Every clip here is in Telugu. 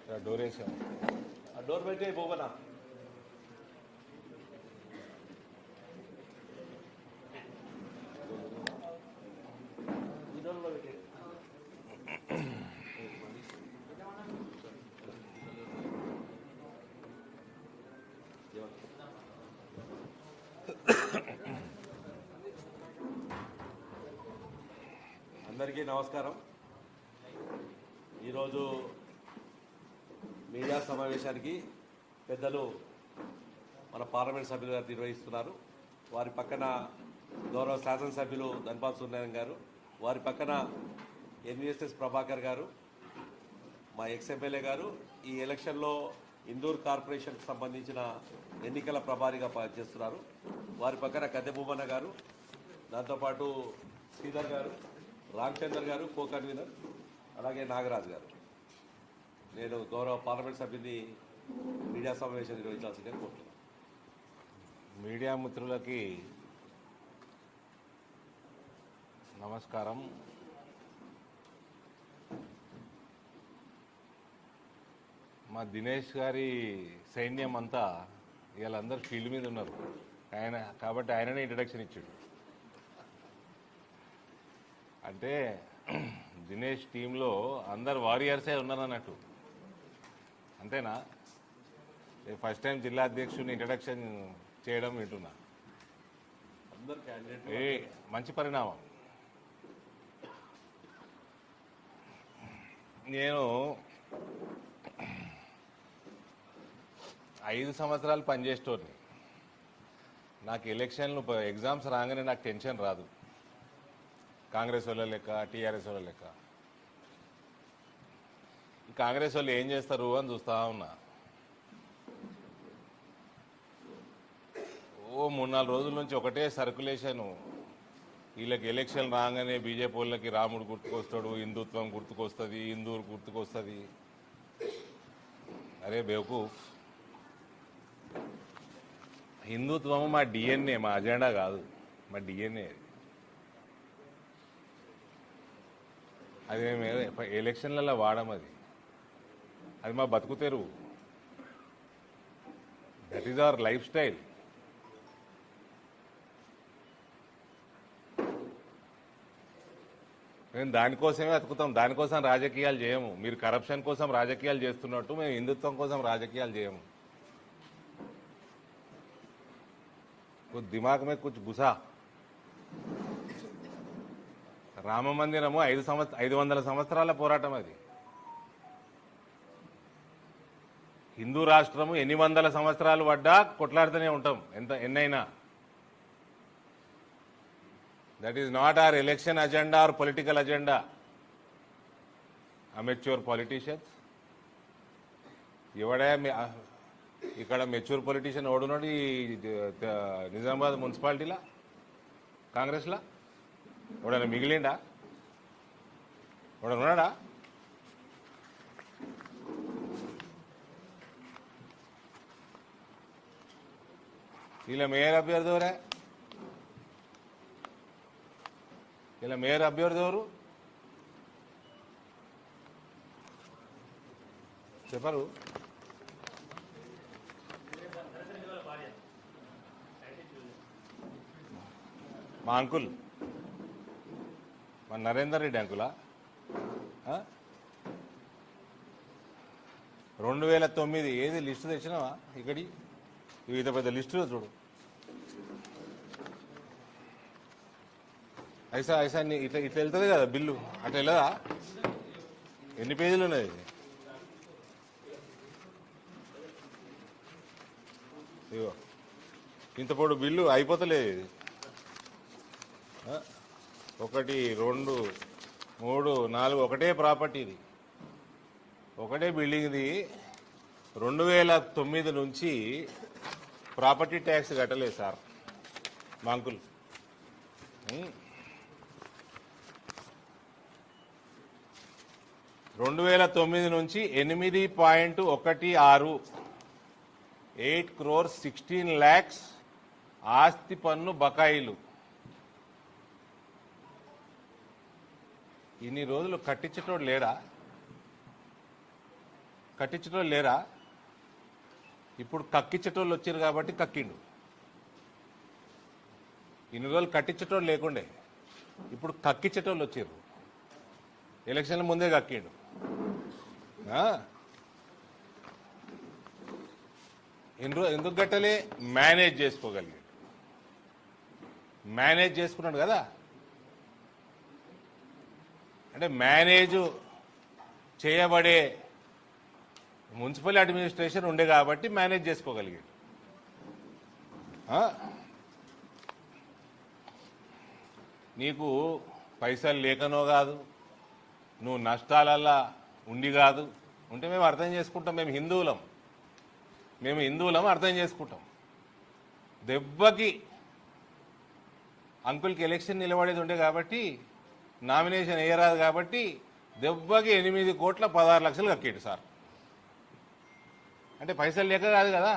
డోర్ వేసాము. ఆ డోర్ పెట్టే పోవనా ఈ డోర్లో పెట్టే. అందరికీ నమస్కారం. ఈరోజు మీడియా సమావేశానికి పెద్దలు మన పార్లమెంట్ సభ్యులు గారు నిర్వహిస్తున్నారు. వారి పక్కన గౌరవ శాసనసభ్యులు ధన్పాల్ సూర్యనారాయణ గారు, వారి పక్కన ఎన్విఎస్ఎస్ ప్రభాకర్ గారు, మా ఎక్స్ఎమ్మెల్యే గారు, ఈ ఎలక్షన్లో ఇందూర్ కార్పొరేషన్కి సంబంధించిన ఎన్నికల ప్రభారిగా పనిచేస్తున్నారు. వారి పక్కన కద్దె భూమన్న గారు, దాంతోపాటు శ్రీధర్ గారు, రామచందర్ గారు కో కన్వీనర్, అలాగే నాగరాజ్ గారు. నేను గౌరవ పార్లమెంట్ సభ్యుని మీడియా సమావేశం నిర్వహించాల్సిందే కోరుతున్నాను. మీడియా మిత్రులకి నమస్కారం. మా దినేష్ గారి సైన్యం అంతా వీళ్ళందరూ ఫీల్డ్ మీద ఉన్నారు. కాబట్టి ఆయననే ఇంట్రడక్షన్ ఇచ్చాడు. అంటే దినేష్ టీంలో అందరు వారియర్సే ఉన్నారన్నట్టు, అంతేనా? ఫస్ట్ టైం జిల్లా అధ్యక్షుడిని ఇంట్రడక్షన్ చేయడం వింటున్నా. మంచి పరిణామం. నేను 5 సంవత్సరాలు పనిచేసేటోని. నాకు ఎలక్షన్లు ఎగ్జామ్స్ రాగానే నాకు టెన్షన్ రాదు. కాంగ్రెస్ వాళ్ళ లెక్క, టీఆర్ఎస్ వాళ్ళ లెక్క. ఈ కాంగ్రెస్ వాళ్ళు ఏం చేస్తారు అని చూస్తా ఉన్నా. ఓ 3-4 రోజుల నుంచి ఒకటే సర్క్యులేషను. వీళ్ళకి ఎలక్షన్ రాగానే బీజేపీ వాళ్ళకి రాముడు గుర్తుకొస్తాడు, హిందుత్వం గుర్తుకొస్తుంది, హిందూరు గుర్తుకొస్తుంది. అరే బేవకూఫ్, హిందుత్వం మా డిఎన్ఏ, మా అజెండా కాదు, మా డిఎన్ఏ. అది మేము ఎలక్షన్లలో వాడము. అది మా బతుకు తెరువు. That is our life style. మేము దానికోసమే బతుకుతాం, దానికోసం రాజకీయాలు చేయము. మీరు కరప్షన్ కోసం రాజకీయాలు చేస్తున్నట్టు మేము హిందుత్వం కోసం రాజకీయాలు చేయము. దిమాగ్ మే కుచ్ గుసా. రామ మందిరము 500 సంవత్సరాల పోరాటం. అది హిందూ రాష్ట్రము ఎన్ని వందల సంవత్సరాలు పడ్డా కొట్లాడుతూనే ఉంటాం, ఎన్నైనా. That is not our election agenda or political agenda. Amateur politicians ఎవడే ఇక్కడ మెచ్యూర్ పొలిటీషియన్ ఓడున్నాడు ఈ నిజామాబాద్ మున్సిపాలిటీలా, కాంగ్రెస్లా? ఎవడన్నా మిగిలిండా? ఎవడన్నా ఉన్నాడా? ఇలా మేయర్ అభ్యర్థి ఎవరే? ఇలా మేయర్ అభ్యర్థి ఎవరు చెప్పరు? మా అంకుల్, మా నరేందర్ రెడ్డి అంకులా? 2009 ఏది లిస్టు తెచ్చినావా? ఇక్కడి ఇంత పెద్ద లిస్టు చూడు. ఐసా ఐసా ఇట్లా ఇట్లా వెళ్తుంది కదా బిల్లు, అట్లా వెళ్ళదా? ఎన్ని పేజీలు ఉన్నాయి? ఇగో ఇంత పొడు బిల్లు అయిపోతలేదు. 1, 2, 3, 4 ఒకటే ప్రాపర్టీ. ఇది ఒకటే బిల్డింగ్ది. 2009 నుంచి ప్రాపర్టీ ట్యాక్స్ కట్టలేదు సార్ మా అంకుల్. 2009 నుంచి 8.16 8 crores 16 lakhs ఆస్తి పన్ను బకాయిలు. ఇన్ని రోజులు కట్టించేటోడు లేడా? కట్టించటోళ్ళు లేరా? ఇప్పుడు కక్కించటోళ్ళు వచ్చారు కాబట్టి కక్కిండు. ఇన్ని రోజులు కట్టించటోళ్ళు లేకుండే, ఇప్పుడు కక్కించటోళ్ళు వచ్చారు. ఎలక్షన్ల ముందే కక్కిండు. ఎందుకు గట్టలే? మేనేజ్ చేసుకోగలిగాడు. మేనేజ్ చేసుకున్నాడు కదా. అంటే మేనేజ్ చేయబడే మున్సిపల్ అడ్మినిస్ట్రేషన్ ఉండే కాబట్టి మేనేజ్ చేసుకోగలిగాడు. నీకు పైసలు లేకనో కాదు, నువ్వు నష్టాలల్లా ఉండి కాదు. ఉంటే మేము అర్థం చేసుకుంటాం. మేము హిందువులం అర్థం చేసుకుంటాం. దెబ్బకి అంకుల్కి ఎలక్షన్ నిలబడేది ఉండే కాబట్టి, నామినేషన్ వేయరాదు కాబట్టి దెబ్బకి 8,16,00,000 కక్కేడు సార్. అంటే పైసలు లేక కాదు కదా,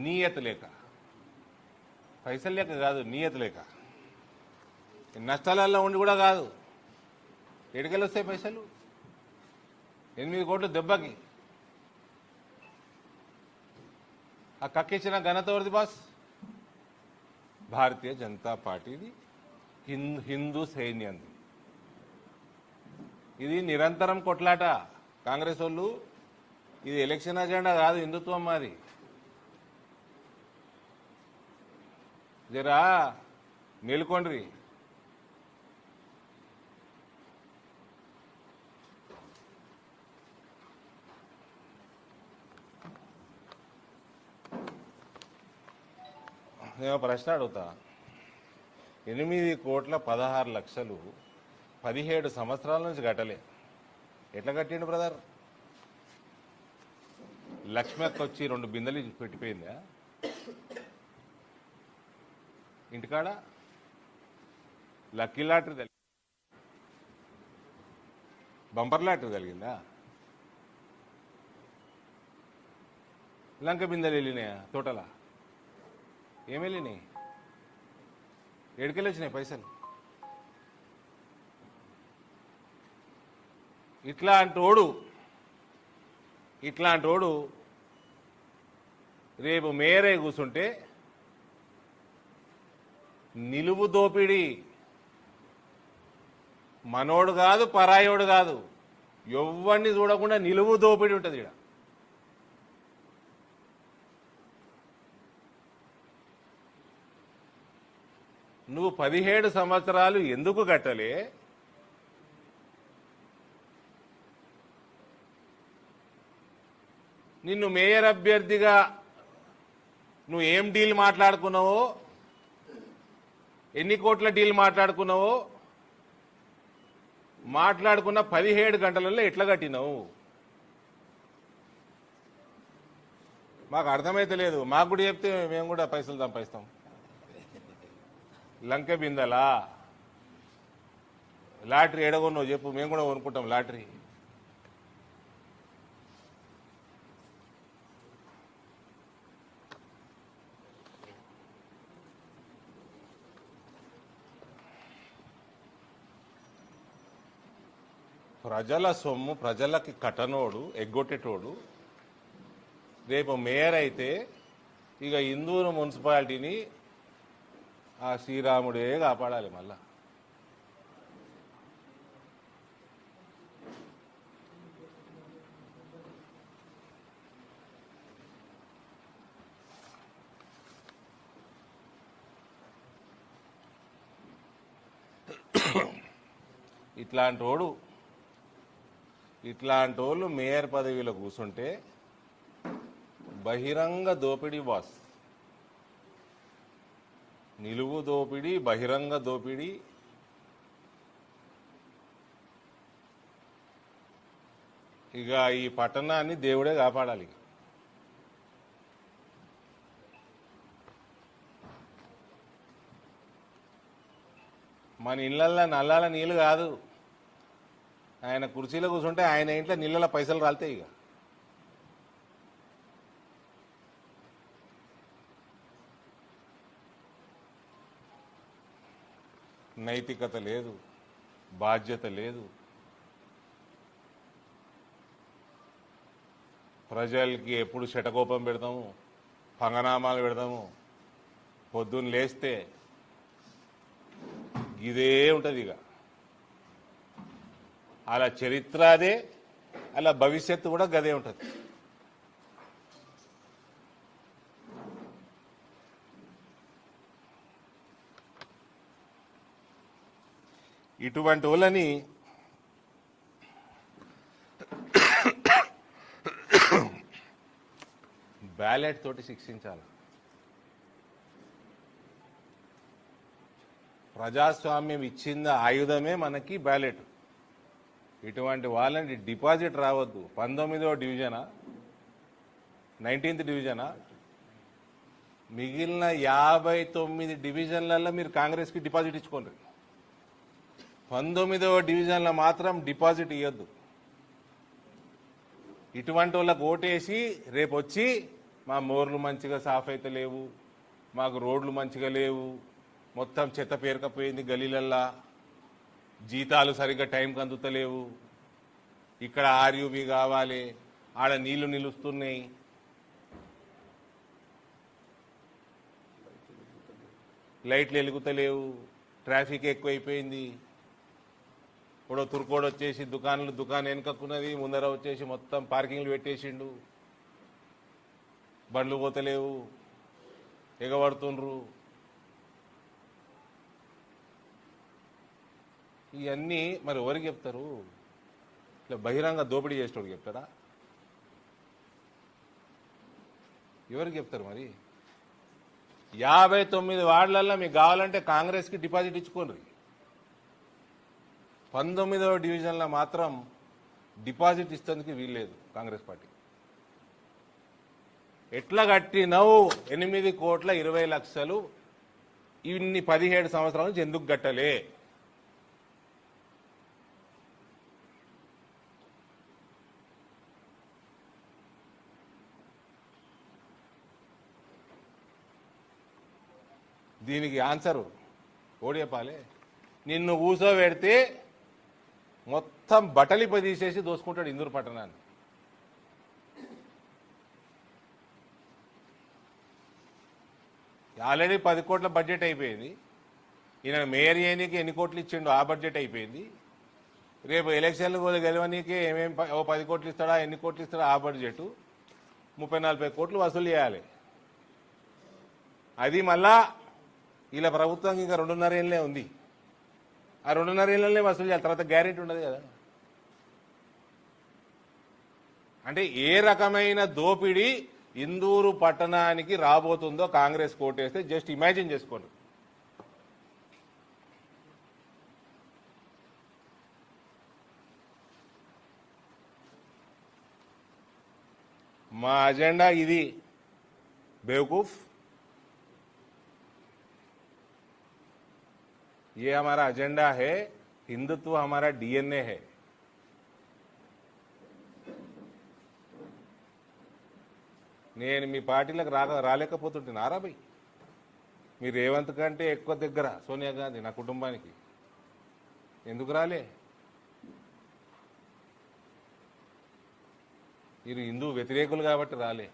నీయత లేక. పైసలు లేక కాదు, నీయత లేక. నష్టాలలో ఉండి కూడా కాదు. ఎడికెళ్ళి వస్తాయి పైసలు? 8 కోట్లు దెబ్బకి. ఆ కక్కించిన ఘనత ఎవరిది బాస్? భారతీయ జనతా పార్టీది, హిందూ సైన్యంది. ఇది నిరంతరం కొట్లాట. కాంగ్రెస్ వాళ్ళు ఇది ఎలక్షన్ అజెండా కాదు, హిందుత్వం మాది. జరా మేలుకోండ్రి. నేను ప్రశ్న అడుగుతా. 8,16,00,000 17 సంవత్సరాల నుంచి కట్టలే. ఎట్లా కట్టిండు బ్రదర్? లక్ష్మక్క వచ్చి 2 బిందెలు పెట్టిపోయిందా ఇంటికాడ? లక్కీ లాటరీ బంపర్ లాటరీ కలిగిందా? లంక బిందెలు వెళ్ళినాయా తోటలా? ఏం వెళ్ళినాయి? ఎడికెళ్ళి వచ్చినాయి పైసలు? ఇట్లాంటోడు రేపు మేరే కూర్చుంటే నిలువు దోపిడీ. మనోడు కాదు, పరాయోడు కాదు, ఎవ్వరిని చూడకుండా నిలువు దోపిడీ ఉంటుంది ఇక్కడ. నువ్వు 17 సంవత్సరాలు ఎందుకు కట్టలే? నిన్ను మేయర్ అభ్యర్థిగా నువ్వు ఏం డీల్ మాట్లాడుకున్నావో, ఎన్ని కోట్ల డీల్ మాట్లాడుకున్నావో, మాట్లాడుకున్న 17 గంటలలో ఎట్లా కట్టినావు? మాకు అర్థమైతే లేదు. మాకు కూడా చెప్తే మేము కూడా పైసలు సంపాదిస్తాం. లంక బిందలా లాటరీ ఎడగొన్నావు చెప్పు, మేము కూడా కొనుక్కుంటాం లాటరీ. ప్రజల సొమ్ము ప్రజలకి కట్టనోడు, ఎగ్గొట్టేటోడు రేపు మేయర్ అయితే ఇక ఇందూరు మున్సిపాలిటీని ఆ శ్రీరాముడే కాపాడాలి. మళ్ళా ఇట్లాంటోళ్ళు మేయర్ పదవిలో కూర్చుంటే బహిరంగ దోపిడీ బాస్. నిలువు దోపిడీ, బహిరంగ దోపిడీ. ఇక ఈ పట్టణాన్ని దేవుడే కాపాడాలి. మన ఇళ్లల్లో నల్లాల నీళ్ళు కాదు, ఆయన కుర్చీలో కూర్చుంటే ఆయన ఇంట్లో నీళ్ళ పైసలు రాలుతాయి. ఇక నైతికత లేదు, బాధ్యత లేదు. ప్రజలకి ఎప్పుడు శటకోపం పెడతాము, పంగనామాలు పెడతాము. పొద్దున్న లేస్తే ఇదే ఉంటుంది. ఇక అలా చరిత్ర అదే, అలా భవిష్యత్తు కూడా గదే ఉంటుంది. ఇటువంటి వాళ్ళని బ్యాలెట్ తోటి శిక్షించాలి. ప్రజాస్వామ్యం ఇచ్చిన ఆయుధమే మనకి బ్యాలెట్. ఇటువంటి వాళ్ళని డిపాజిట్ రావద్దు. 19వ డివిజనా, 19th డివిజనా, మిగిలిన 59 డివిజన్లలో మీరు కాంగ్రెస్కి డిపాజిట్ ఇచ్చుకోండి. 19వ డివిజన్లో మాత్రం డిపాజిట్ ఇవ్వద్దు. ఇటువంటి వాళ్ళకు ఓటేసి రేపు వచ్చి మా మోర్లు మంచిగా సాఫ్ అయితే లేవు, మాకు రోడ్లు మంచిగా లేవు, మొత్తం చెత్త పేరుకపోయింది గలీలల్లా, జీతాలు సరిగ్గా టైంకి అందుతలేవు, ఇక్కడ ఆర్యూబీ కావాలి, ఆడ నీళ్లు నిలుస్తున్నాయి, లైట్లు వెలుగుతలేవు, ట్రాఫిక్ ఎక్కువైపోయింది, ఇప్పుడు తుర్కోడు వచ్చేసి దుకాణం వెనుకక్కున్నది, ముందర వచ్చేసి మొత్తం పార్కింగ్లు పెట్టేసిండు, బండ్లు పోతలేవు, ఎగబడుతుండ్రు. ఇవన్నీ మరి ఎవరికి చెప్తారు? ఇట్లా బహిరంగ దోపిడీ చేసేటోడికి చెప్తారా? ఎవరికి చెప్తారు? మరి 59 వార్డులలో మీకు కావాలంటే కాంగ్రెస్కి డిపాజిట్ ఇచ్చుకోండి. 19వ డివిజన్లో మాత్రం డిపాజిట్ ఇస్తేందుకు వీల్లేదు కాంగ్రెస్ పార్టీ. ఎట్లా కట్టినవు 8,20,00,000 ఇన్ని 17 సంవత్సరాల నుంచి ఎందుకు కట్టలే? దీనికి ఆన్సరు ఓడి చెప్పాలి. నిన్ను కూసోబెడితే మొత్తం బట్టలిప తీసేసి దోసుకుంటాడు ఇందూరు పట్టణాన్ని. ఆల్రెడీ 10 కోట్ల బడ్జెట్ అయిపోయింది. ఈయన మేయర్ చేయనీకి ఎన్ని కోట్లు ఇచ్చిండు, ఆ బడ్జెట్ అయిపోయింది. రేపు ఎలక్షన్లు గెలవనీకి ఏమేమి 10 కోట్లు ఇస్తాడా, ఎన్ని కోట్లు ఇస్తాడా, ఆ బడ్జెట్ 30-40 కోట్లు వసూలు చేయాలి. అది మళ్ళా ఇలా ప్రభుత్వం ఇంకా 2.5 ఏళ్ళే ఉంది. ఆ 2.5 ఏళ్ళనే వసూలు చేయాలి, తర్వాత గ్యారెంటీ ఉండదు కదా. అంటే ఏ రకమైన దోపిడీ ఇందూరు పట్టణానికి రాబోతుందో కాంగ్రెస్ కోటేస్తే జస్ట్ ఇమాజిన్ చేసుకోండి. మా అజెండా ఇది बेवकूफ, ये हमारा एजेंडा है, हिंदुत्व हमारा डीएनए है. నేను మీ పార్టీలకు రాలేకపోతుంటున్నారా భయ్? మీ రేవంత్ కంటే ఎక్కువ దగ్గర సోనియా గాంధీ నా కుటుంబానికి. ఎందుకు రాలే? మీరు హిందూ వ్యతిరేకులు కాబట్టి రాలే.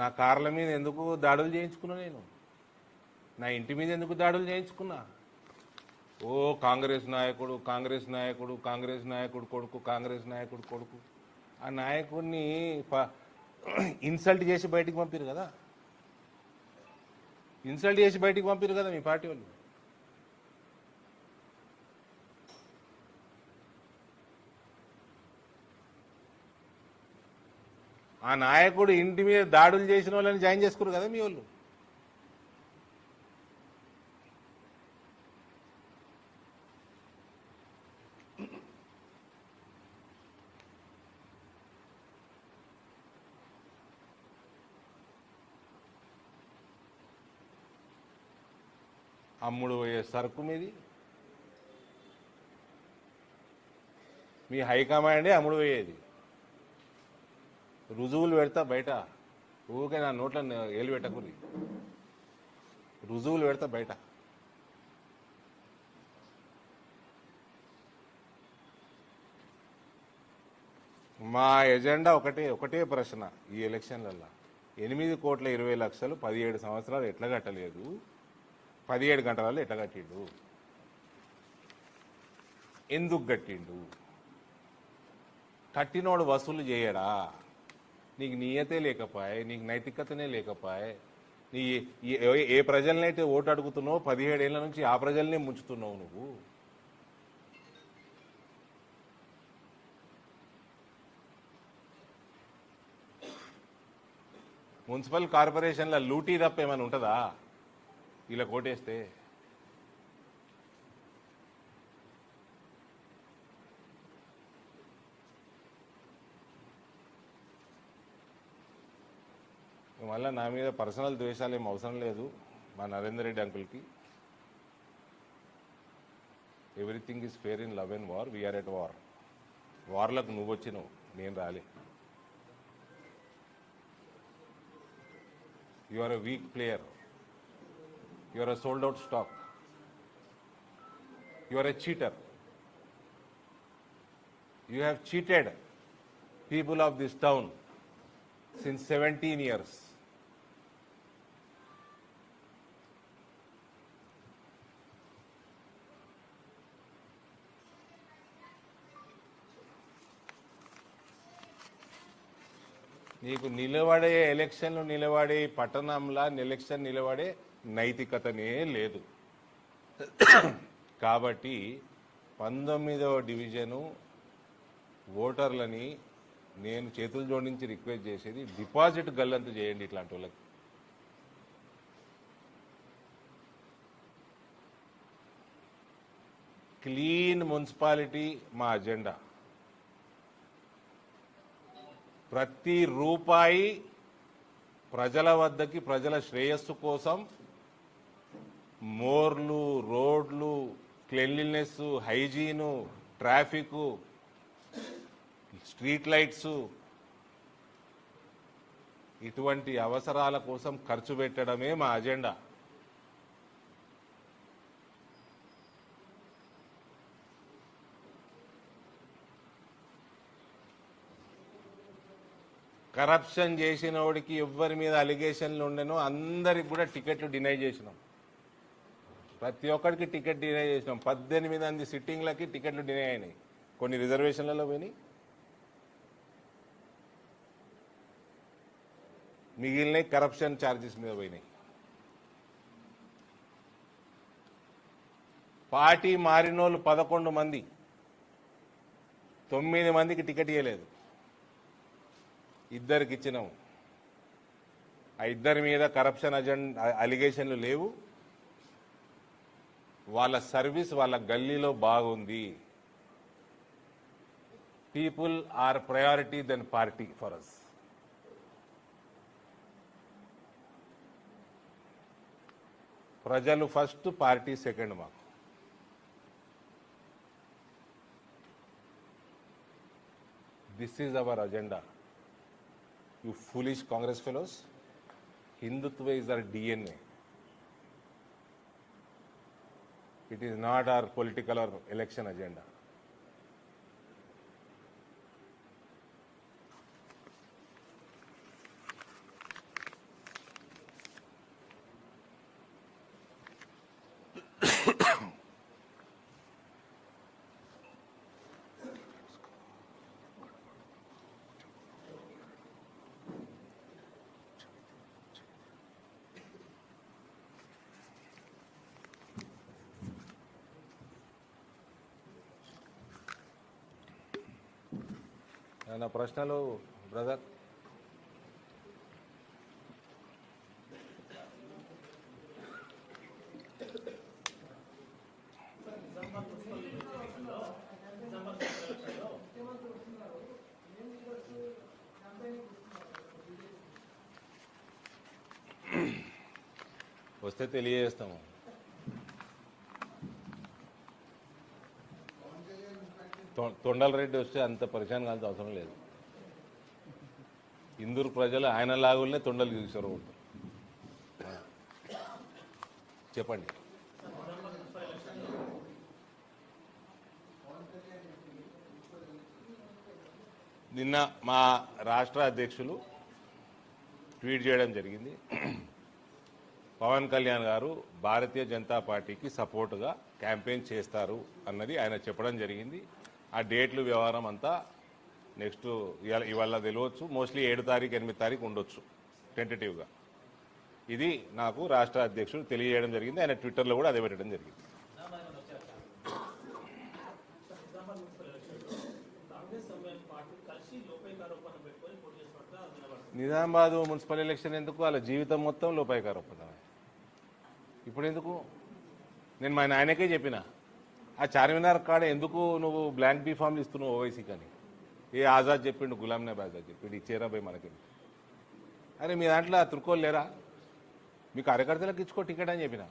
నా కార్ల మీద ఎందుకు దాడులు చేయించుకున్నా? నేను నా ఇంటి మీద ఎందుకు దాడులు చేయించుకున్నా? ఓ కాంగ్రెస్ నాయకుడు, కాంగ్రెస్ నాయకుడు, కాంగ్రెస్ నాయకుడు కొడుకు, కాంగ్రెస్ నాయకుడు కొడుకు. ఆ నాయకుడిని ఇన్సల్ట్ చేసి బయటికి పంపారు కదా, ఇన్సల్ట్ చేసి బయటికి పంపారు కదా మీ పార్టీ వాళ్ళు. ఆ నాయకుడు ఇంటి మీద దాడులు చేసిన వాళ్ళని జాయిన్ చేసుకున్నారు కదా మీ వాళ్ళు. అమ్ముడు పోయే సరుకు మీది, మీ హైకమాండే అమ్ముడు పోయేది. రుజువులు పెడతా బయట, ఊరికే నా నోట్లో ఏలు పెట్టకూరి, రుజువులు పెడతా బయట. మా ఎజెండా ఒకటే ప్రశ్న ఈ ఎలక్షన్లలో, 8,20,00,000 17 సంవత్సరాలు ఎట్లా కట్టలేదు, 17 గంటలలో ఎట్లా కట్టిండు, ఎందుకు కట్టిండు, కట్టినోడు వసూలు చేయడా, నీకు నియతే లేకపోయే, నీకు నైతికతనే లేకపోయే, నీ ఏ ప్రజలనైతే ఓటు అడుగుతున్నావు 17 ఏళ్ల నుంచి ఆ ప్రజల్నే ముంచుతున్నావు నువ్వు. మున్సిపల్ కార్పొరేషన్ల లూటీ తప్ప ఏమైనా ఉంటుందా ఇలా కోటేస్తే? మళ్ళీ నా మీద పర్సనల్ ద్వేషాలు ఏం అవసరం లేదు. మా నరేందర్ రెడ్డి అంకుల్కి everything is fair in love and war, we are at war. వార్లకు నువ్వు వచ్చినావు, నేను రాలే. You are a weak player. You are a sold out stock. You are a cheater. You have cheated people of this town since 17 years. నీకు నిలబడే ఎలక్షన్లు నిలబడే పట్టణంలా ఎలక్షన్ నిలబడే నైతికతనే లేదు. కాబట్టి 19వ డివిజను ఓటర్లని నేను చేతులు జోడించి రిక్వెస్ట్ చేసేది, డిపాజిట్ గల్లంతు చేయండి ఇట్లాంటి వాళ్ళకి. క్లీన్ మున్సిపాలిటీ మా అజెండా. ప్రతి రూపాయి ప్రజల వద్దకి, ప్రజల శ్రేయస్సు కోసం మోర్లు, రోడ్లు, cleanliness, hygiene, traffic, street lights, ఇటువంటి అవసరాల కోసం ఖర్చు పెట్టడమే మా అజెండా. కరప్షన్ చేసిన వాడికి ఎవరి మీద అలిగేషన్లు ఉండేనో అందరికి కూడా టికెట్లు డినై చేసినాం. ప్రతి ఒక్కరికి టికెట్ డినై చేసినాం. 18 మంది సిట్టింగ్లకి టికెట్లు డినై అయినాయి. కొన్ని రిజర్వేషన్లలో పోయినాయి, మిగిలిన కరప్షన్ ఛార్జెస్ మీద పోయినాయి. పార్టీ మారినోళ్ళు 11 మంది, 9 మందికి టికెట్ ఇవ్వలేదు, 2కి ఇచ్చినాము. ఆ 2 మీద కరప్షన్ అలిగేషన్లు లేవు. వాళ్ళ సర్వీస్ వాళ్ళ గల్లీలో బాగుంది. People are priority then party for us. ప్రజలు ఫస్ట్, పార్టీ సెకండ్ మాకు. This is our agenda. You foolish Congress fellows, Hindutva is our DNA. It is not our political or election agenda. నా ప్రశ్నలు బ్రదర్. వస్తే తెలియజేస్తాము. తొండల రెడ్డి వస్తే అంత పరిచయం కావాల్సిన అవసరం లేదు. ఇందూరు ప్రజలు ఆయన లాగులనే తొండలు చూసారు. చెప్పండి. నిన్న మా రాష్ట్ర అధ్యక్షులు ట్వీట్ చేయడం జరిగింది. పవన్ కళ్యాణ్ గారు భారతీయ జనతా పార్టీకి సపోర్టుగా క్యాంపెయిన్ చేస్తారు అన్నది ఆయన చెప్పడం జరిగింది. ఆ డేట్లు వ్యవహారం అంతా నెక్స్ట్ ఇవాళ తెలియవచ్చు. మోస్ట్లీ 7 తారీఖు 8 తారీఖు ఉండొచ్చు టెంటేటివ్గా. ఇది నాకు రాష్ట్ర అధ్యక్షుడు తెలియజేయడం జరిగింది. ఆయన ట్విట్టర్లో కూడా అదే పెట్టడం జరిగింది. నిజామాబాద్ మున్సిపల్ ఎలక్షన్ ఎందుకు? వాళ్ళ జీవితం మొత్తం లోపాయికార ఒప్పందమే. ఇప్పుడు ఎందుకు? నేను మా నాయనకే చెప్పిన, ఆ చార్మినార్ కాడ ఎందుకు నువ్వు బ్లాంక్ బీ ఫామ్లు ఇస్తున్నావు ఓవైసీ కానీ? ఏ ఆజాద్ చెప్పిండు, గులాం నబీ ఆజాద్ చెప్పిండు, ఇచ్చేరా పోయి మనకి. అరే మీ దాంట్లో తురుకోలు లేరా? మీ కార్యకర్తలకు ఇచ్చుకో టికెట్ అని చెప్పిన.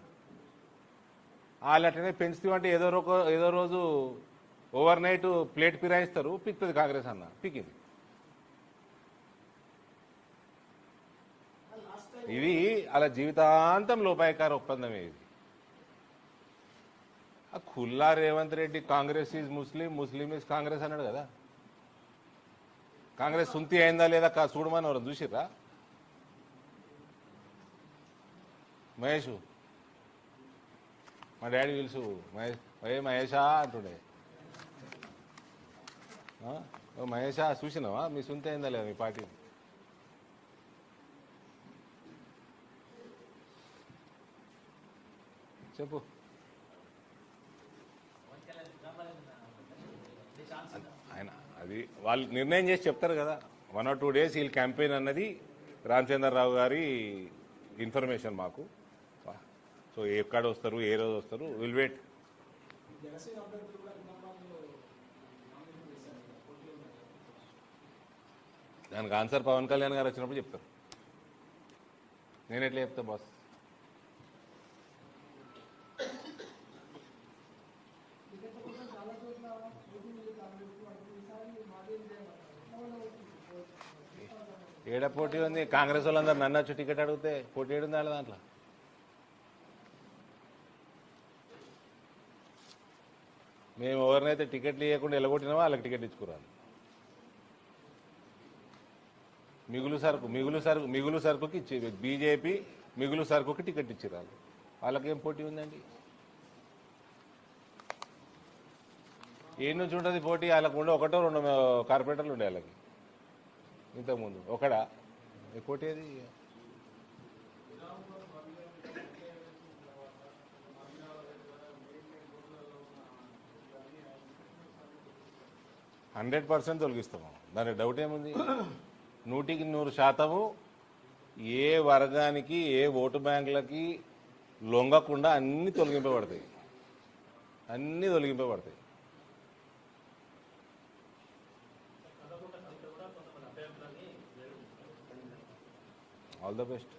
వాళ్ళు అట్లనే పెంచుతామంటే ఏదో రోజు ఓవర్ నైట్ ప్లేట్ పిరాయిస్తారు, పిక్తుంది కాంగ్రెస్ అన్న, పిక్కింది. ఇది అలా జీవితాంతం లోపాయకార ఒప్పందమే. ఇది ఖుల్లా Revanth Reddy Congress is Muslim, Muslim is Congress అన్నాడు కదా. కాంగ్రెస్ సుంతి అయిందా లేదా చూడమని ఎవరు చూసిర్రా? మహేష్, మా డాడీ పిలుసు, మహేషా అంటుండే. మహేషా చూసినావా మీ సుంతి అయిందా లేదా మీ పార్టీ? చెప్పు. ఆయన అది వాళ్ళు నిర్ణయం చేసి చెప్తారు కదా. 1 or 2 days వీళ్ళు క్యాంపెయిన్ అన్నది రామచంద్రరావు గారి ఇన్ఫర్మేషన్ మాకు. సో ఎక్కడ వస్తారు, ఏ రోజు వస్తారు, విల్ వెయిట్. దానికి ఆన్సర్ పవన్ కళ్యాణ్ గారు వచ్చినప్పుడు చెప్తారు. నేను ఎట్లా చెప్తా బాస్? ఏడ పోటీ ఉంది? కాంగ్రెస్ వాళ్ళందరూ నన్ను వచ్చి టికెట్ అడిగితే పోటీ ఏడుంది వాళ్ళ దాంట్లో? మేము ఎవరినైతే టికెట్లు ఇవ్వకుండా ఎలగొట్టినామో వాళ్ళకి టికెట్ ఇచ్చుకురాలి. మిగులు సరుకుకి ఇచ్చి బీజేపీ మిగులు సరుకుకి టికెట్ ఇచ్చిరాలి. వాళ్ళకేం పోటీ ఉందండి? ఏ నుంచి ఉంటుంది పోటీ? వాళ్ళకు ఉండే 1 or 2 కార్పొరేటర్లు ఉండే వాళ్ళకి. ఇంతకుముందు ఒకడా పోటీ? అది 100% తొలగిస్తాము, దానికి డౌట్ ఏముంది? 100% ఏ వర్గానికి, ఏ ఓటు బ్యాంకులకి లొంగకుండా అన్నీ తొలగింపబడతాయి. All the best.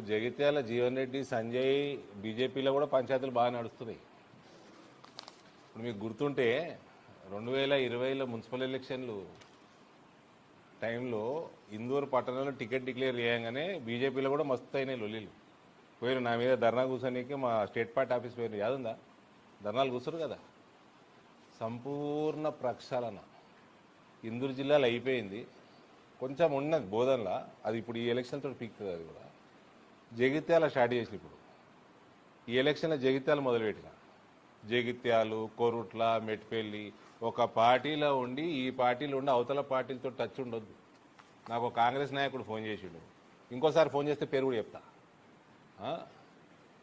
Jagtial Jeevan Reddy, Sanjay, బీజేపీలో కూడా పంచాయతీలు బాగా నడుస్తున్నాయి. ఇప్పుడు మీకు గుర్తుంటే 2020లో మున్సిపల్ ఎలక్షన్లు టైంలో ఇందూరు పట్టణంలో టికెట్ డిక్లేర్ చేయగానే బీజేపీలో కూడా మస్తు అయినాయి లొల్లీలు. పోయారు నా మీద ధర్నా కూర్చోనికి, మా స్టేట్ పార్టీ ఆఫీస్ పోయారు. యాదుందా? ధర్నాలు కూర్చోరు కదా. సంపూర్ణ ప్రక్షాళన ఇందూరు జిల్లాలో అయిపోయింది. కొంచెం ఉన్నది బోధనలా, అది ఇప్పుడు ఈ ఎలక్షన్తో పీక్తుంది. అది కూడా జగిత్యాల స్టార్ట్ చేసి ఇప్పుడు ఈ ఎలక్షన్లో జగిత్యాల మొదలుపెట్టిన. జగిత్యాలు, కొరుట్ల, మెట్పల్లి ఒక పార్టీలో ఉండి ఈ పార్టీలో ఉండి అవతల పార్టీలతో టచ్ ఉండొద్దు. నాకు ఒక కాంగ్రెస్ నాయకుడు ఫోన్ చేసిండు. ఇంకోసారి ఫోన్ చేస్తే పేరు కూడా చెప్తా.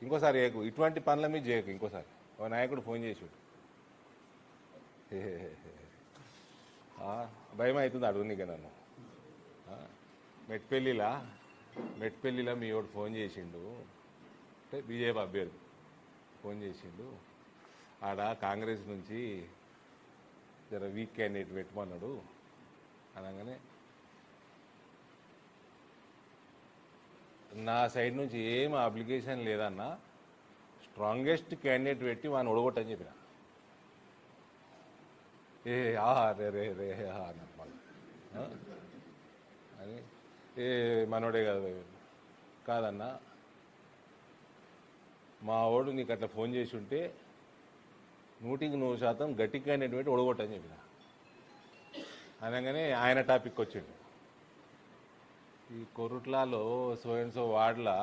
ఇంకోసారి ఇటువంటి పనుల మీద చేయకు. ఇంకోసారి ఒక నాయకుడు ఫోన్ చేసిండు. భయం అవుతుంది అడుగునిక నన్ను. మెట్పల్లిలా మీ వాడు ఫోన్ చేసిండు, అంటే బీజేపీ అభ్యర్థి ఫోన్ చేసిండు. ఆడ కాంగ్రెస్ నుంచి జర వీక్ క్యాండిడేట్ పెట్టమన్నాడు అనగానే నా సైడ్ నుంచి ఏం అప్లికేషన్ లేదన్నా, స్ట్రాంగెస్ట్ క్యాండిడేట్ పెట్టి వాడిని ఒడగొట్టని చెప్పిన. ఏ రే రే రే అన్నారు మళ్ళీ. అని ఏ మనోడే కాదు కాదన్నా, మా వాడు నీకు అట్లా ఫోన్ చేసి ఉంటే 100% గట్టి క్యాండిడేట్ పెట్టి ఒడగొట్టని చెప్పిన. అనగానే ఆయన టాపిక్ వచ్చిండు. ఈ కొరుట్లాలో సో వార్డులా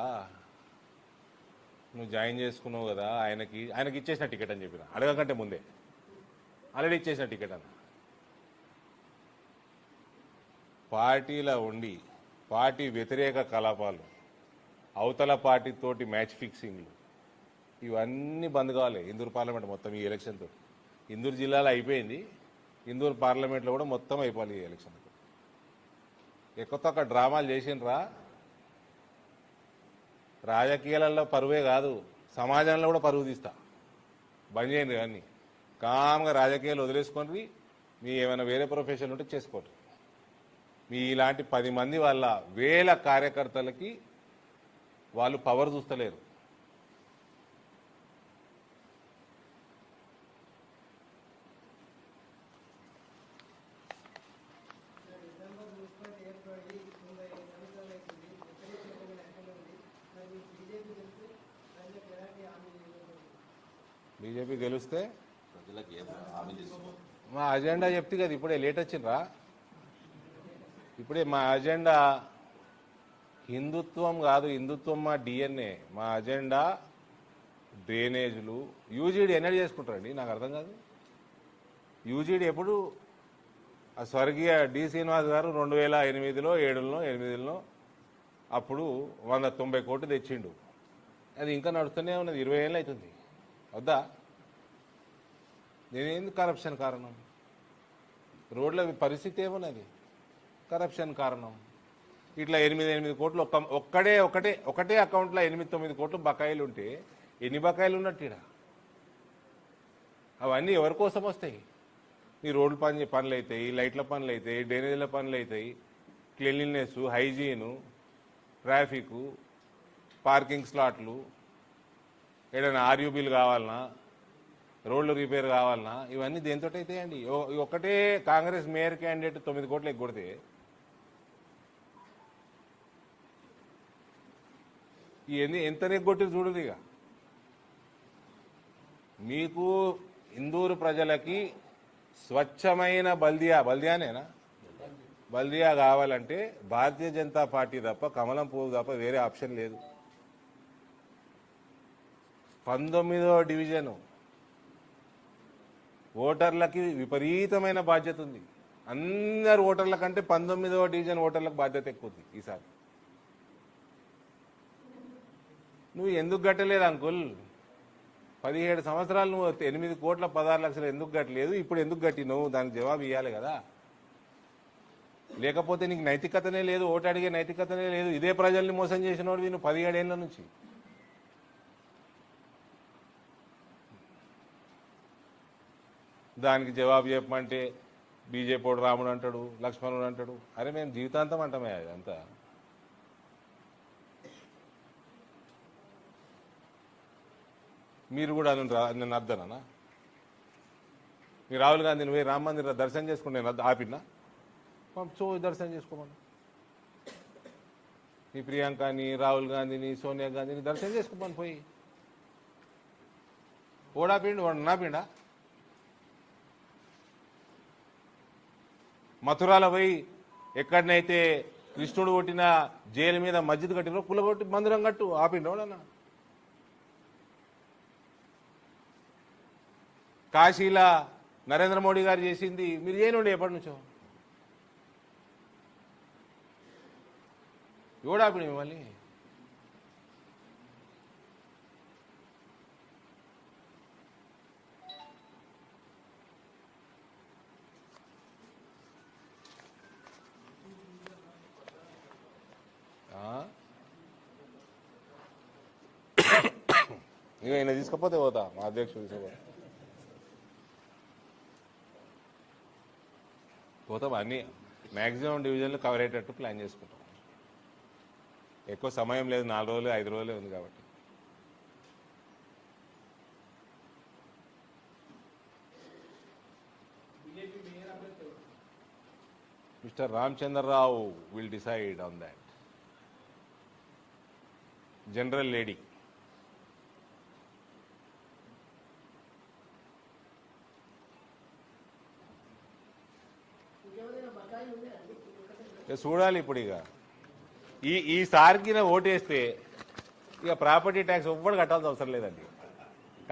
నువ్వు జాయిన్ చేసుకున్నావు కదా, ఆయనకి ఇచ్చేసిన టికెట్ అని చెప్పిన. అడగకంటే ముందే ఆల్రెడీ ఇచ్చేసిన టికెట్ అన్న. పార్టీలో ఉండి పార్టీ వ్యతిరేక కలాపాలు, అవతల పార్టీతోటి మ్యాచ్ ఫిక్సింగ్లు, ఇవన్నీ బంద్ కావాలి ఇందూరు పార్లమెంట్ మొత్తం ఈ ఎలక్షన్తో. ఇందూరు జిల్లాలో అయిపోయింది, ఇందూరు పార్లమెంట్లో కూడా మొత్తం అయిపోవాలి ఈ ఎలక్షన్తో. ఎక్కువ డ్రామాలు చేసిండ్రా, రాజకీయాలలో పరువే కాదు సమాజంలో కూడా పరువు తీస్తా. బంద్ చేయండి కానీ కామ్గా రాజకీయాలు వదిలేసుకొని మీ ఏమైనా వేరే ప్రొఫెషన్ ఉంటే చేసుకోండి. మీ ఇలాంటి 10 మంది వల్ల వేల కార్యకర్తలకి వాళ్ళు పవర్ చూస్తలేరు. బీజేపీ గెలిస్తే ప్రజలకు ఏం హామీ ఇస్తున్నారు? మా అజెండా చెప్తే కదా ఇప్పుడే లేట్ వచ్చిండ్రా. ఇప్పుడే మా అజెండా హిందుత్వం కాదు, హిందుత్వం మా డిఎన్ఏ. మా అజెండా డ్రైనేజీలు. యూజీడీ ఎన్నడూ చేసుకుంటారండి, నాకు అర్థం కాదు. యూజీడీ ఎప్పుడు ఆ స్వర్గీయ డి శ్రీనివాస్ గారు 2008లో 2007లో అప్పుడు 190 కోట్లు తెచ్చిండు. అది ఇంకా నడుస్తూనే ఉన్నది, 20 ఏళ్ళు అవుతుంది. వద్దా? నేనేందుకు కరప్షన్ కారణం? రోడ్ల పరిస్థితి ఏమున్నది? కరప్షన్ కారణం. ఇట్లా 8 కోట్లు ఒకటే అకౌంట్లో 8-9 కోట్లు బకాయిలు ఉంటే ఎన్ని బకాయిలు ఉన్నట్టు ఈడ? అవన్నీ ఎవరి కోసం వస్తాయి? నీ రోడ్ల పనులు అవుతాయి, లైట్ల పనులు అవుతాయి, డ్రైనేజీల పనులు అవుతాయి, క్లీన్లీనెస్, హైజీను, ట్రాఫిక్, పార్కింగ్ స్లాట్లు, ఏదైనా ఆర్యూబీలు కావాలన్నా, రోడ్లు రిపేర్ కావాలన్నా, ఇవన్నీ దేంతో అవుతాయండి? ఒకటే కాంగ్రెస్ మేయర్ క్యాండిడేట్ 9 కోట్లు ఎగ్గొడితే ఇవన్నీ ఎంత నెగ్గొట్టి చూడదు. ఇక మీకు ఇందూరు ప్రజలకి స్వచ్ఛమైన బల్దియానేనా బల్దియా కావాలంటే భారతీయ జనతా పార్టీ తప్ప, కమలం పువ్వు తప్ప వేరే ఆప్షన్ లేదు. 19వ డివిజను ఓటర్లకి విపరీతమైన బాధ్యత ఉంది. అందరు ఓటర్ల కంటే 19వ డివిజన్ ఓటర్లకు బాధ్యత ఎక్కువ ఉంది ఈసారి. నువ్వు ఎందుకు గట్టలేదు అంకుల్? 17 సంవత్సరాలు నువ్వు 8 కోట్ల 16 లక్షలు ఎందుకు గట్టలేదు? ఇప్పుడు ఎందుకు గట్టినవు? దానికి జవాబు ఇవ్వాలి కదా. లేకపోతే నీకు నైతికతనే లేదు, ఓటు అడిగే నైతికతనే లేదు. ఇదే ప్రజల్ని మోసం చేసినోడు నువ్వు 17 ఏళ్ల నుంచి. దానికి జవాబు చెప్పమంటే బీజేపీ రాముడు అంటాడు, లక్ష్మణుడు అంటాడు. అరే మేము జీవితాంతం అంటామే అదంతా. మీరు కూడా నేను అర్థనా? మీరు రాహుల్ గాంధీని పోయి రామ మందిర దర్శనం చేసుకుని నేను ఆపినా? దర్శనం చేసుకోమని ఈ ప్రియాంకని, రాహుల్ గాంధీని, సోనియా గాంధీని దర్శనం చేసుకోమని పోయి. ఓడాపిండు వాడు నాపిండా? మథురాలో పోయి ఎక్కడనైతే కృష్ణుడు కొట్టిన జైలు మీద మస్జిద్ కట్టినో కులగొట్టి మందిరం కట్టు ఆపిండు వాడన్నా. కాశీలా నరేంద్ర మోడీ గారు చేసింది మీరు చేయనుండే ఎప్పటి నుంచో. ఎవడాపిడి మిమ్మల్ని? ఇక ఈయన తీసుకపోతే పోతా, మా అధ్యక్షుడు తీసుకుపోతా పోతాం. అన్ని మ్యాక్సిమం డివిజన్లు కవర్ అయ్యేటట్టు ప్లాన్ చేసుకుంటాం. ఎక్కువ సమయం లేదు, 4 రోజులు 5 రోజులే ఉంది కాబట్టి. Mister Ramachandra Rao will decide on that. General lady. చూడాలి ఇప్పుడు ఇక ఈసారికి ఓటేస్తే ఇక ప్రాపర్టీ ట్యాక్స్ ఎవ్వడు కట్టాల్సిన అవసరం లేదండి.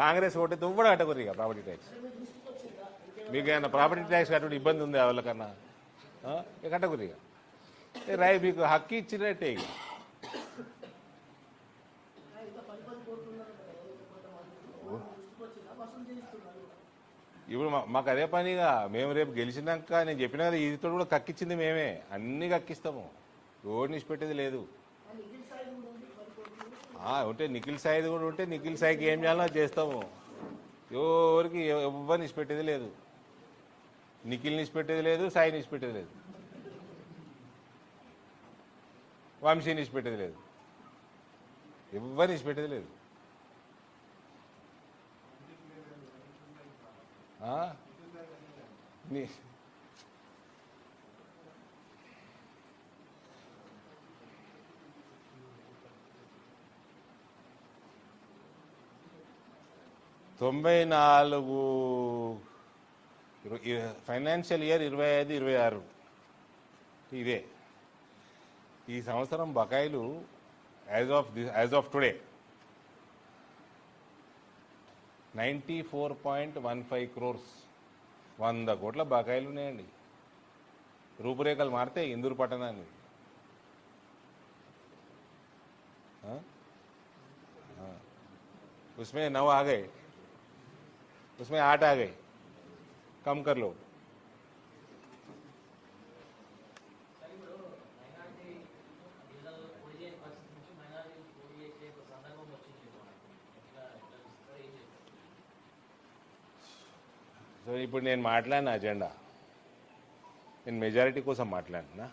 కాంగ్రెస్ ఓటైతే ఎవ్వడు కట్టకూడదు ఇక ప్రాపర్టీ ట్యాక్స్. మీకు ఏమైనా ప్రాపర్టీ ట్యాక్స్ కట్టడం ఇబ్బంది ఉంది వాళ్ళకన్నా ఇక కట్టకూడదు ఇక రాయి మీకు హక్కు ఇచ్చినట్టే ఇక. ఇప్పుడు మాకు అదే పనిగా మేము రేపు గెలిచినాక నేను చెప్పిన కదా ఈతో కూడా కక్కిచ్చింది మేమే, అన్ని కక్కిస్తాము, రోడ్డు నిష్పెట్టేది లేదు. ఉంటే నిఖిల్ సాయిది కూడా ఉంటే నిఖిల్ సాయికి ఏం చేయాలో చేస్తాము. ఎవరికి ఎవ్వరు నిష్పెట్టేది లేదు, నిఖిల్ నిష్పెట్టేది లేదు, సాయి నిష్పెట్టేది లేదు, వంశీ నిష్పెట్టేది లేదు, ఎవ్వరు నిష్పెట్టేది లేదు. తొంభై 94 ఫైనాన్షియల్ ఇయర్ 25-26 ఇదే. ఈ సంవత్సరం బకాయిలు యాజ్ ఆఫ్ టుడే 94.15 crores, 100 కోట్ల బకాయిలు ఉన్నాయండి. రూపురేఖలు మారితే ఇందూరు పట్టణాన్ని उसमें 9 आ गए, उसमें 8 आ गए, कम कर लो. సో ఇప్పుడు నేను మాట్లాడిన అజెండా నేను మెజారిటీ కోసం మాట్లాడినా,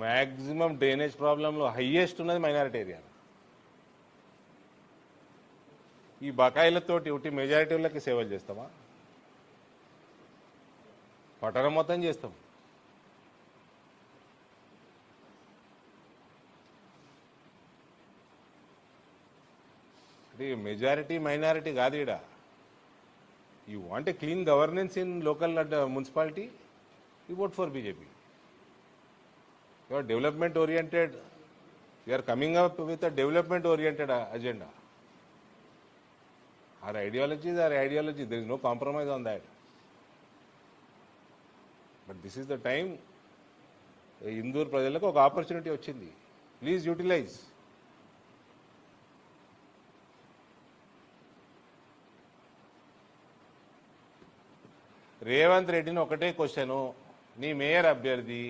మ్యాక్సిమం డ్రైనేజ్ ప్రాబ్లంలో హైయెస్ట్ ఉన్నది మైనారిటీ ఏరియా. ఈ బకాయిలతోటి ఒకటి మెజారిటీ వాళ్ళకి సేవలు చేస్తామా? పట్టణం మొత్తం చేస్తాం. మెజారిటీ మైనారిటీ కాదు ఈడ. You want a clean governance in local municipality, you vote for BJP. You are development oriented, you are coming up with a development oriented agenda. Our ideology is our ideology. There is no compromise on that. But this is the time. Indur ప్రజలకు ఒక ఆపర్చునిటీ వచ్చింది. Please utilise. రేవంత్ రెడ్డిని ఒకటే క్వశ్చను, నీ మేయర్ అభ్యర్థి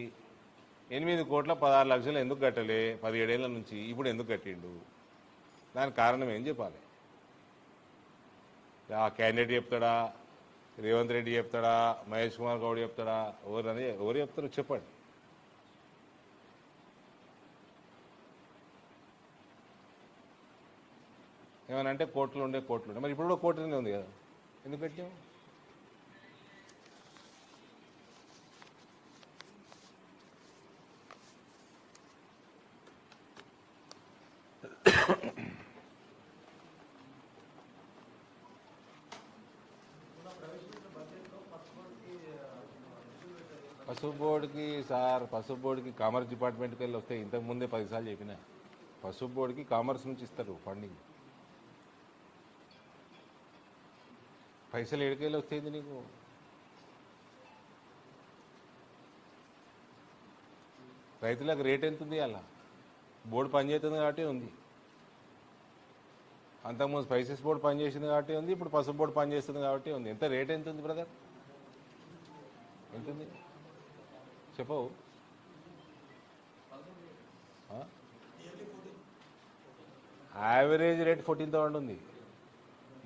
8,16,00,000 ఎందుకు కట్టలే 17 ఏళ్ల నుంచి, ఇప్పుడు ఎందుకు కట్టిండు? దానికి కారణం ఏం చెప్పాలి? ఆ క్యాండిడేట్ చెప్తాడా, రేవంత్ రెడ్డి చెప్తాడా, మహేష్ కుమార్ గౌడ్ చెప్తాడా, ఎవరు చెప్తారు చెప్పండి. ఏమనంటే కోర్టులు ఉండే, మరి ఇప్పుడు కూడా కోర్టులోనే ఉంది కదా, ఎందుకు పెట్టాం? పసుపు బోర్డుకి కామర్స్ డిపార్ట్మెంట్కి వెళ్ళి వస్తే ఇంతకు ముందే 10 సార్లు చెప్పిన, పసుపు బోర్డుకి కామర్స్ నుంచి ఇస్తారు ఫండింగ్. పైసలు ఎడికెళ్ళి వస్తాయింది నీకు? రైతులకు రేట్ ఎంత ఉంది? అలా బోర్డు పనిచేస్తుంది కాబట్టి ఉంది. అంతకుముందు స్పైసెస్ బోర్డు పనిచేసింది కాబట్టి ఉంది, ఇప్పుడు పసుపు బోర్డు పనిచేస్తుంది కాబట్టి ఉంది. ఎంత రేట్ ఎంత ఉంది బ్రదర్? ఎంత ఉంది చెప్పవు? యావరేజ్ రేట్ 14,000 ఉంది.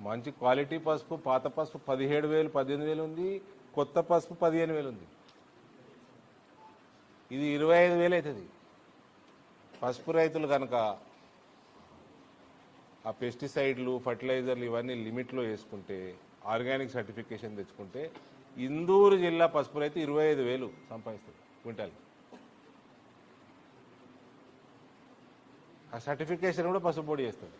మంచి క్వాలిటీ పసుపు, పాత పసుపు 17,000 18,000 ఉంది. కొత్త పసుపు 15,000 ఉంది. ఇది 25,000 అవుతుంది. పసుపు రైతులు కనుక ఆ పెస్టిసైడ్లు ఫర్టిలైజర్లు ఇవన్నీ లిమిట్లో వేసుకుంటే, ఆర్గానిక్ సర్టిఫికేషన్ తెచ్చుకుంటే ఇందూరు జిల్లా పసుపు రైతు 25,000 సంపాదిస్తుంది క్వింటాల్. ఆ సర్టిఫికేషన్ కూడా పసుపు బోర్డు చేస్తుంది.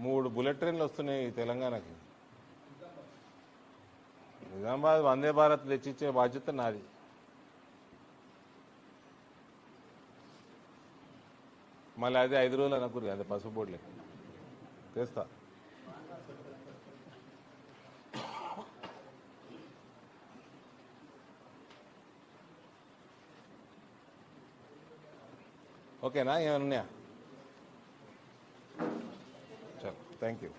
మూడు బుల్లెట్ ట్రైన్లు వస్తున్నాయి తెలంగాణకి. నిజామాబాద్ వందే భారత్ తెచ్చిచ్చే బాధ్యత నాది. మళ్ళీ అదే 5 రోజులు అనుకురు, అదే పసుపు బోర్డులే తెస్తా. ఓకేనా? ఏమన్నా ఉన్నాయా? చలో, థ్యాంక్ యూ.